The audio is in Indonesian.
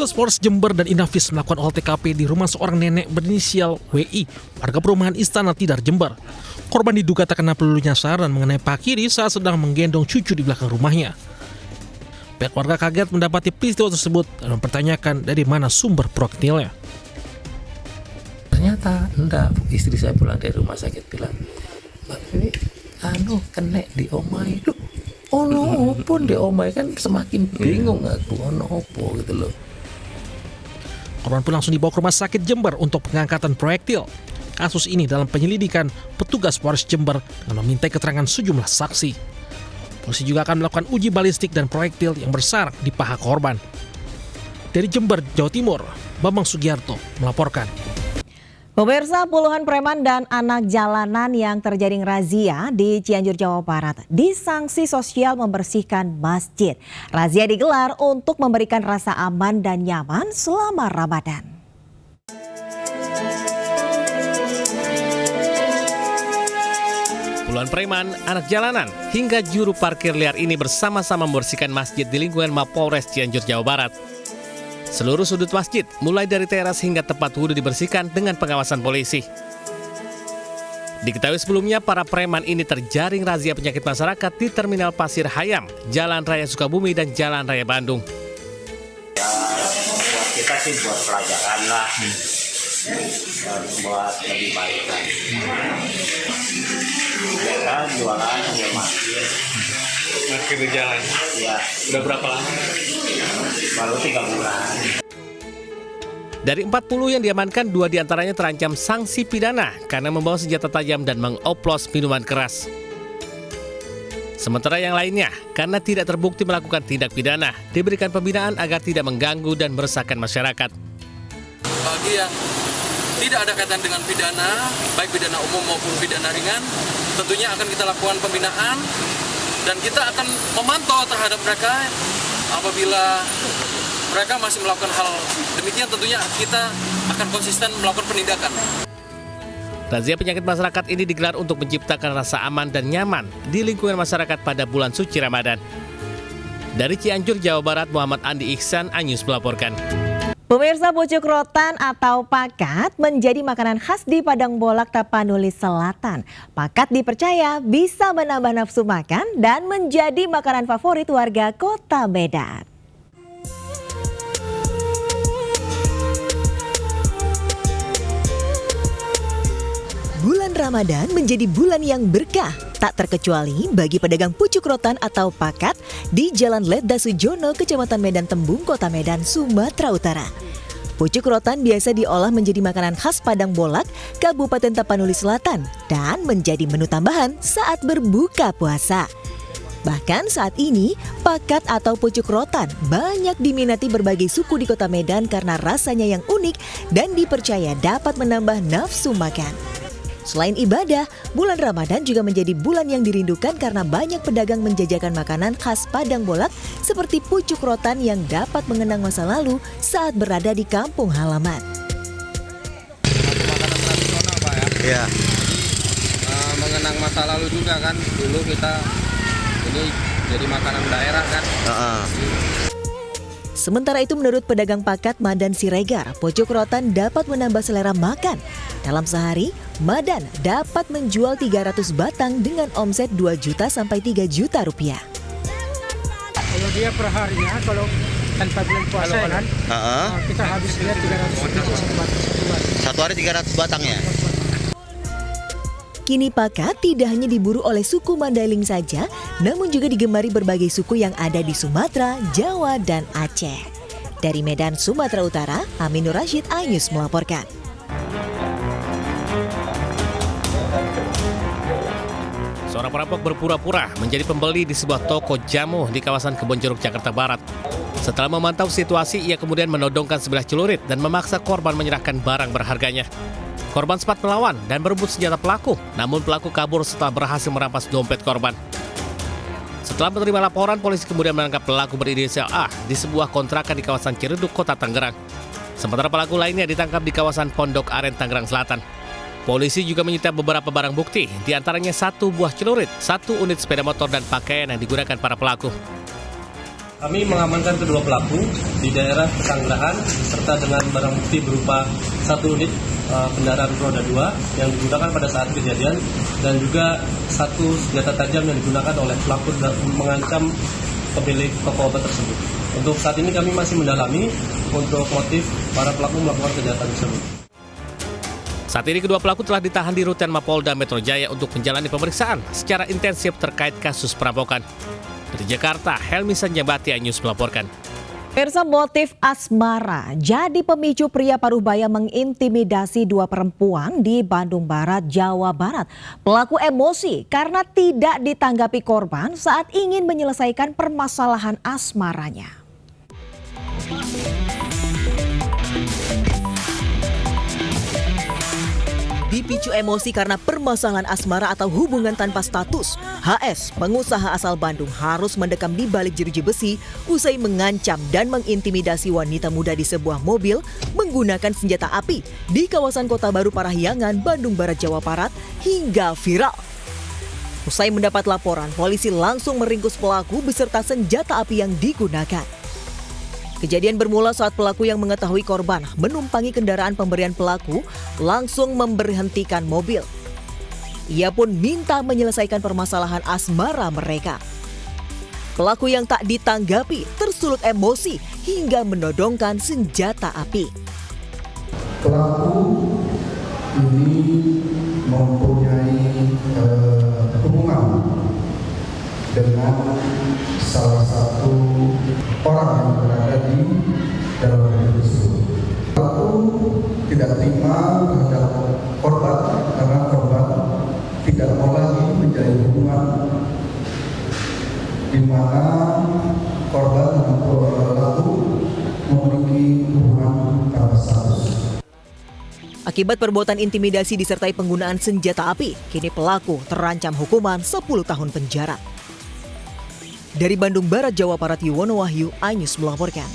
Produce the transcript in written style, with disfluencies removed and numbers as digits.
Petugas Polres Jember dan Inafis melakukan olah TKP di rumah seorang nenek berinisial WI, warga perumahan Istana Tidar, Jember. Korban diduga terkena peluru nyasar dan mengenai paha kiri saat sedang menggendong cucu di belakang rumahnya. Pihak warga kaget mendapati peristiwa tersebut dan mempertanyakan dari mana sumber proyektilnya. Ternyata enggak, istri saya pulang dari rumah sakit bilang, "Mbak ini kena di omai." Ono opo di omai, kan semakin bingung aku, ono opo gitu loh. Korban pun langsung dibawa ke rumah sakit Jember untuk pengangkatan proyektil. Kasus ini dalam penyelidikan petugas Polres Jember dengan memintai keterangan sejumlah saksi. Polisi juga akan melakukan uji balistik dan proyektil yang bersarang di paha korban. Dari Jember, Jawa Timur, Bambang Sugiarto melaporkan. Pemirsa, puluhan preman dan anak jalanan yang terjaring razia di Cianjur, Jawa Barat disanksi sosial membersihkan masjid. Razia digelar untuk memberikan rasa aman dan nyaman selama Ramadan. Puluhan preman, anak jalanan, hingga juru parkir liar ini bersama-sama membersihkan masjid di lingkungan Mapolres Cianjur, Jawa Barat. Seluruh sudut masjid, mulai dari teras hingga tempat wudhu dibersihkan dengan pengawasan polisi. Diketahui sebelumnya, para preman ini terjaring razia penyakit masyarakat di Terminal Pasir Hayam, Jalan Raya Sukabumi, dan Jalan Raya Bandung. Ya, buat kita sih buat pelajaran lah, buat lebih baik kan. Kita jualan sambil masjid. Parkir di jalan. Ya. Udah berapa lama? Baru 3 bulan. Dari 40 yang diamankan, 2 diantaranya terancam sanksi pidana karena membawa senjata tajam dan mengoplos minuman keras. Sementara yang lainnya, karena tidak terbukti melakukan tindak pidana, diberikan pembinaan agar tidak mengganggu dan meresahkan masyarakat. Bagi yang tidak ada kaitan dengan pidana, baik pidana umum maupun pidana ringan, tentunya akan kita lakukan pembinaan dan kita akan memantau terhadap mereka. Apabila mereka masih melakukan hal demikian, tentunya kita akan konsisten melakukan penindakan. Razia penyakit masyarakat ini digelar untuk menciptakan rasa aman dan nyaman di lingkungan masyarakat pada bulan suci Ramadan. Dari Cianjur, Jawa Barat, Muhammad Andi Ihsan, Anyus melaporkan. Pemirsa, pucuk rotan atau pakat menjadi makanan khas di Padang Bolak, Tapanuli Selatan. Pakat dipercaya bisa menambah nafsu makan dan menjadi makanan favorit warga Kota Medan. Bulan Ramadan menjadi bulan yang berkah, tak terkecuali bagi pedagang pucuk rotan atau pakat di Jalan Letda Sujono, Kecamatan Medan Tembung, Kota Medan, Sumatera Utara. Pucuk rotan biasa diolah menjadi makanan khas Padang Bolak, Kabupaten Tapanuli Selatan, dan menjadi menu tambahan saat berbuka puasa. Bahkan saat ini, pakat atau pucuk rotan banyak diminati berbagai suku di Kota Medan karena rasanya yang unik dan dipercaya dapat menambah nafsu makan. Selain ibadah, bulan Ramadan juga menjadi bulan yang dirindukan karena banyak pedagang menjajakan makanan khas Padang Bolak seperti pucuk rotan yang dapat mengenang masa lalu saat berada di kampung halaman. Makanan tradisional, Pak, ya? Iya. Mengenang masa lalu juga kan, dulu kita ini jadi makanan daerah kan. Sementara itu menurut pedagang pakat Madan Siregar, pucuk rotan dapat menambah selera makan. Dalam sehari, Madan dapat menjual 300 batang dengan omset 2 juta sampai 3 juta rupiah. Kalau dia per harinya, kalau tanpa bulan puasa kan, kita habis lihat 300 batang. Satu hari 300 batang ya? Kini pakat tidak hanya diburu oleh suku Mandailing saja, namun juga digemari berbagai suku yang ada di Sumatera, Jawa, dan Aceh. Dari Medan, Sumatera Utara, Aminur Rashid, Anyus melaporkan. Seorang perampok berpura-pura menjadi pembeli di sebuah toko jamu di kawasan Kebonjeruk, Jakarta Barat. Setelah memantau situasi, ia kemudian menodongkan sebilah celurit dan memaksa korban menyerahkan barang berharganya. Korban sempat melawan dan berebut senjata pelaku, namun pelaku kabur setelah berhasil merampas dompet korban. Setelah menerima laporan, polisi kemudian menangkap pelaku berinisial A di sebuah kontrakan di kawasan Ciledug, Kota Tangerang. Sementara pelaku lainnya ditangkap di kawasan Pondok Aren, Tangerang Selatan. Polisi juga menyita beberapa barang bukti, diantaranya 1 buah celurit, 1 unit sepeda motor dan pakaian yang digunakan para pelaku. Kami mengamankan kedua pelaku di daerah Pesanggerahan serta dengan barang bukti berupa 1 unit kendaraan roda 2 yang digunakan pada saat kejadian dan juga 1 senjata tajam yang digunakan oleh pelaku mengancam pemilik toko obat tersebut. Untuk saat ini kami masih mendalami untuk motif para pelaku melakukan kejahatan tersebut. Saat ini kedua pelaku telah ditahan di Rutan Mapolda Metro Jaya untuk menjalani pemeriksaan secara intensif terkait kasus perampokan. Dari Jakarta, Helmi Sanjabati News melaporkan. Pemirsa, motif asmara jadi pemicu pria Parubaya mengintimidasi 2 perempuan di Bandung Barat, Jawa Barat. Pelaku emosi karena tidak ditanggapi korban saat ingin menyelesaikan permasalahan asmaranya. Dipicu emosi karena permasalahan asmara atau hubungan tanpa status, HS, pengusaha asal Bandung, harus mendekam di balik jeruji besi usai mengancam dan mengintimidasi wanita muda di sebuah mobil menggunakan senjata api di kawasan Kota Baru Parahyangan, Bandung Barat, Jawa Barat hingga viral. Usai mendapat laporan, polisi langsung meringkus pelaku beserta senjata api yang digunakan. Kejadian bermula saat pelaku yang mengetahui korban menumpangi kendaraan pemberian pelaku langsung memberhentikan mobil. Ia pun minta menyelesaikan permasalahan asmara mereka. Pelaku yang tak ditanggapi tersulut emosi hingga menodongkan senjata api. Pelaku ini mempunyai hubungan dengan salah satu orang yang berada di dalam mobil tersebut. Pelaku tidak terima terhadap korban karena korban tidak mau lagi menjalin hubungan di mana korban dengan pelaku memiliki hubungan tanpa status. Akibat perbuatan intimidasi disertai penggunaan senjata api, kini pelaku terancam hukuman 10 tahun penjara. Dari Bandung Barat, Jawa Barat, Yuwono Wahyu, iNews melaporkan.